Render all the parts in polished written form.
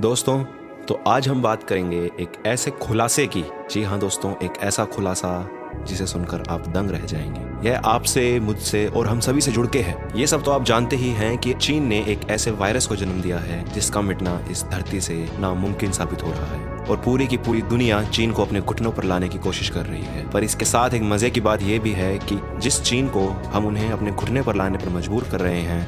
दोस्तों, तो आज हम बात करेंगे एक ऐसे खुलासे की। जी हाँ दोस्तों, एक ऐसा खुलासा जिसे सुनकर आप दंग रह जाएंगे। यह आपसे, मुझसे और हम सभी से जुड़ के है। ये सब तो आप जानते ही हैं कि चीन ने एक ऐसे वायरस को जन्म दिया है जिसका मिटना इस धरती से नामुमकिन साबित हो रहा है और पूरी की पूरी दुनिया चीन को अपने घुटनों पर लाने की कोशिश कर रही है। पर इसके साथ एक मजे की बात यह भी है कि जिस चीन को हम उन्हें अपने घुटने पर लाने पर मजबूर कर रहे हैं,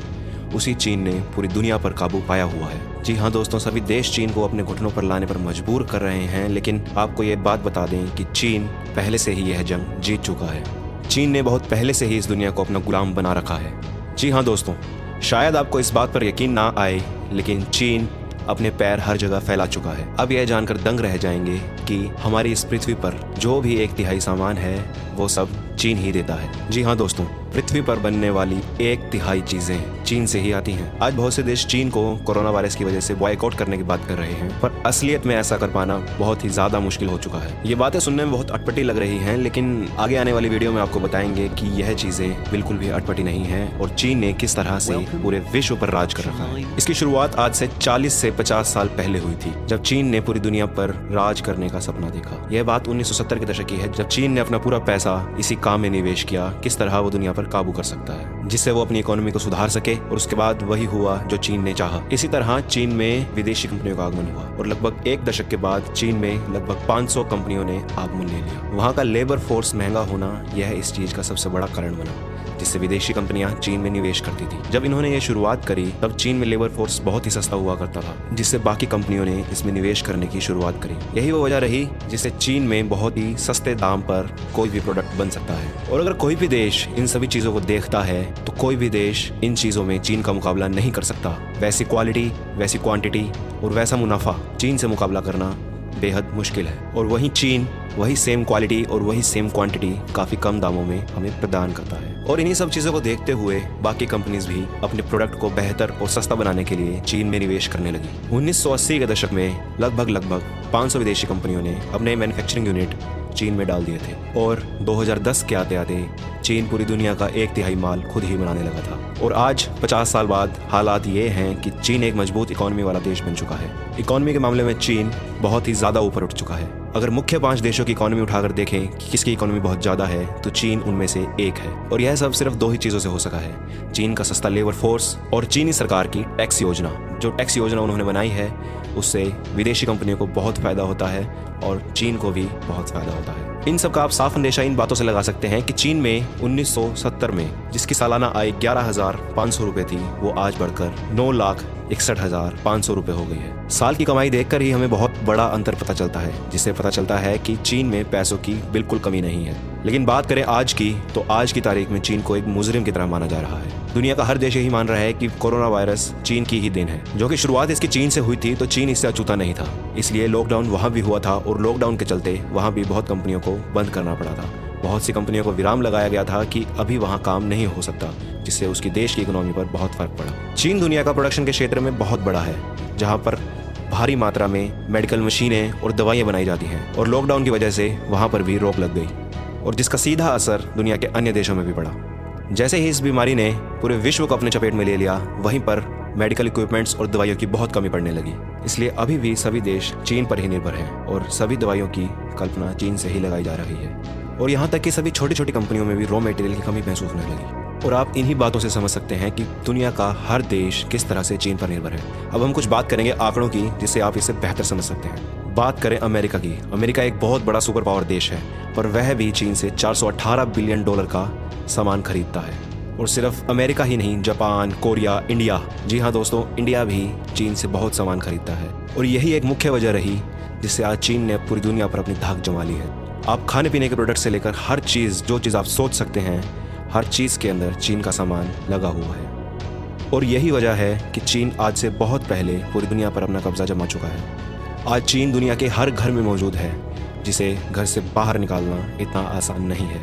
उसी चीन ने पूरी दुनिया पर काबू पाया हुआ है। जी हाँ दोस्तों, सभी देश चीन को अपने घुटनों पर लाने पर मजबूर कर रहे हैं, लेकिन आपको ये बात बता दें कि चीन पहले से ही यह जंग जीत चुका है। चीन ने बहुत पहले से ही इस दुनिया को अपना गुलाम बना रखा है। जी हाँ दोस्तों, शायद आपको इस बात पर यकीन ना आए, लेकिन चीन अपने पैर हर जगह फैला चुका है। अब यह जानकर दंग रह जाएंगे कि हमारी इस पृथ्वी पर जो भी 1/3 सामान है वो सब चीन ही देता है। जी हाँ दोस्तों, पृथ्वी पर बनने वाली 1/3 चीजें चीन से ही आती हैं। आज बहुत से देश चीन को कोरोना वायरस की वजह से बॉयकॉट करने की बात कर रहे हैं, पर असलियत में ऐसा कर पाना बहुत ही ज्यादा मुश्किल हो चुका है। ये बातें सुनने में बहुत अटपटी लग रही हैं, लेकिन आगे आने वाली वीडियो में आपको बताएंगे कि यह चीजें बिल्कुल भी अटपटी नहीं है और चीन ने किस तरह से पूरे विश्व पर राज कर रखा है। इसकी शुरुआत आज से 40 से 50 साल पहले हुई थी, जब चीन ने पूरी दुनिया पर राज करने का सपना देखा। यह बात 1970 के दशक की है, जब चीन ने अपना पूरा पैसा इसी काम में निवेश किया, किस तरह वो दुनिया पर काबू कर सकता है, जिससे वो अपनी इकोनॉमी को सुधार सके। और उसके बाद वही हुआ जो चीन ने चाहा। इसी तरह चीन में विदेशी कंपनियों का आगमन हुआ और लगभग 1 दशक के बाद चीन में लगभग 500 कंपनियों ने आगमन ले लिया। वहाँ का लेबर फोर्स महंगा होना यह इस चीज का सबसे बड़ा कारण बना, जिससे विदेशी कंपनियां चीन में निवेश करती थी। जब इन्होंने ये शुरुआत करी तब चीन में लेबर फोर्स बहुत ही सस्ता हुआ करता था, जिससे बाकी कंपनियों ने इसमें निवेश करने की शुरुआत करी। यही वो वजह रही जिससे चीन में बहुत ही सस्ते दाम पर कोई भी प्रोडक्ट बन सकता है। और अगर कोई भी देश इन सभी चीजों को देखता है तो कोई भी देश इन चीजों में चीन का मुकाबला नहीं कर सकता। वैसी क्वालिटी, वैसी क्वांटिटी और वैसा मुनाफा चीन से मुकाबला करना बेहद मुश्किल है। और वहीं चीन वही सेम क्वालिटी और वही सेम क्वांटिटी काफी कम दामों में हमें प्रदान करता है। और इन्हीं सब चीजों को देखते हुए बाकी कंपनीज भी अपने प्रोडक्ट को बेहतर और सस्ता बनाने के लिए चीन में निवेश करने लगी। 1980 के दशक में लगभग 500 विदेशी कंपनियों ने अपने मैन्युफैक्चरिंग यूनिट चीन में डाल दिए थे और 2010 के आते आते चीन पूरी दुनिया का 1/3 माल खुद ही बनाने लगा था। और आज 50 साल बाद हालात ये हैं कि चीन एक मजबूत इकोनॉमी वाला देश बन चुका है। इकोनॉमी के मामले में चीन बहुत ही ज्यादा ऊपर उठ चुका है। अगर मुख्य 5 देशों की इकोनॉमी उठाकर देखें कि किसकी इकोनॉमी बहुत ज्यादा है, तो चीन उनमें से एक है। और यह सब सिर्फ 2 ही चीजों से हो सका है, चीन का सस्ता लेबर फोर्स और चीनी सरकार की टैक्स योजना। जो टैक्स योजना उन्होंने बनाई है उससे विदेशी कंपनियों को बहुत फायदा होता है और चीन को भी बहुत फायदा होता है। इन सब का आप साफ अंदेशा इन बातों से लगा सकते हैं कि चीन में 1970 में जिसकी सालाना आय 11,500 रुपए थी, वो आज बढ़कर 9,61,500 रुपए हो गई है। साल की कमाई देखकर ही हमें बहुत बड़ा अंतर पता चलता है, जिससे पता चलता है कि चीन में पैसों की बिल्कुल कमी नहीं है। लेकिन बात करें आज की, तो आज की तारीख में चीन को एक मुजरिम की तरह माना जा रहा है। दुनिया का हर देश यही मान रहा है कि कोरोना वायरस चीन की ही देन है। जो कि शुरुआत इसकी चीन से हुई थी, तो चीन इससे अछूता नहीं था, इसलिए लॉकडाउन वहाँ भी हुआ था और लॉकडाउन के चलते वहाँ भी बहुत कंपनियों को बंद करना पड़ा था। बहुत सी कंपनियों को विराम लगाया गया था कि अभी वहाँ काम नहीं हो सकता, जिससे उसकी देश की इकोनॉमी पर बहुत फर्क पड़ा। चीन दुनिया का प्रोडक्शन के क्षेत्र में बहुत बड़ा है, जहाँ पर भारी मात्रा में मेडिकल मशीनें और दवाइयाँ बनाई जाती हैं, और लॉकडाउन की वजह से वहाँ पर भी रोक लग गई और जिसका सीधा असर दुनिया के अन्य देशों में भी पड़ा। जैसे ही इस बीमारी ने पूरे विश्व को अपने चपेट में ले लिया, वहीं पर मेडिकल इक्विपमेंट्स और दवाइयों की बहुत कमी पड़ने लगी। इसलिए अभी भी सभी देश चीन पर ही निर्भर हैं और सभी दवाइयों की कल्पना चीन से ही लगाई जा रही है। और यहाँ तक कि सभी छोटी छोटी कंपनियों में भी रॉ मटेरियल की कमी महसूस होने लगी। और आप इन्हीं बातों से समझ सकते हैं कि दुनिया का हर देश किस तरह से चीन पर निर्भर है। अब हम कुछ बात करेंगे आंकड़ों की, जिससे आप इसे बेहतर समझ सकते हैं। बात करें अमेरिका की। अमेरिका एक बहुत बड़ा सुपर पावर देश है, पर वह भी चीन से $418 बिलियन का सामान खरीदता है। और सिर्फ अमेरिका ही नहीं, जापान, कोरिया, इंडिया, जी हाँ दोस्तों, इंडिया भी चीन से बहुत सामान खरीदता है। और यही एक मुख्य वजह रही जिससे आज चीन ने पूरी दुनिया पर अपनी धाक जमा ली है। आप खाने पीने के प्रोडक्ट से लेकर हर चीज़, जो चीज़ आप सोच सकते हैं, हर चीज़ के अंदर चीन का सामान लगा हुआ है। और यही वजह है कि चीन आज से बहुत पहले पूरी दुनिया पर अपना कब्जा जमा चुका है। आज चीन दुनिया के हर घर में मौजूद है, जिसे घर से बाहर निकालना इतना आसान नहीं है।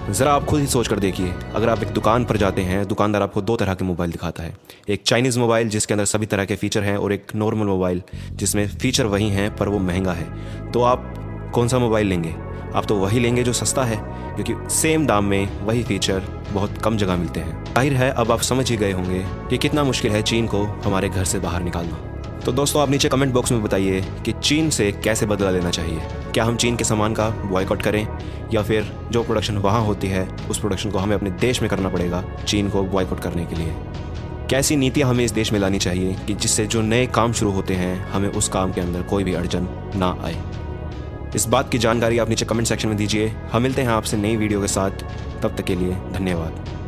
ज़रा आप खुद ही सोच कर देखिए, अगर आप एक दुकान पर जाते हैं, दुकानदार आपको 2 तरह के मोबाइल दिखाता है। एक चाइनीज़ मोबाइल जिसके अंदर सभी तरह के फ़ीचर हैं, और एक नॉर्मल मोबाइल जिसमें फ़ीचर वही हैं पर वो महंगा है। तो आप कौन सा मोबाइल लेंगे? आप तो वही लेंगे जो सस्ता है, क्योंकि सेम दाम में वही फीचर बहुत कम जगह मिलते हैं। जाहिर है अब आप समझ ही गए होंगे कि कितना मुश्किल है चीन को हमारे घर से बाहर निकालना। तो दोस्तों आप नीचे कमेंट बॉक्स में बताइए कि चीन से कैसे बदला लेना चाहिए। क्या हम चीन के सामान का बॉयकॉट करें या फिर जो प्रोडक्शन वहाँ होती है उस प्रोडक्शन को हमें अपने देश में करना पड़ेगा चीन को बॉयकॉट करने के लिए। कैसी नीतियाँ हमें इस देश में लानी चाहिए कि जिससे जो नए काम शुरू होते हैं हमें उस काम के अंदर कोई भी अड़चन ना आए। इस बात की जानकारी आप नीचे कमेंट सेक्शन में दीजिए। हम मिलते हैं आपसे नई वीडियो के साथ, तब तक के लिए धन्यवाद।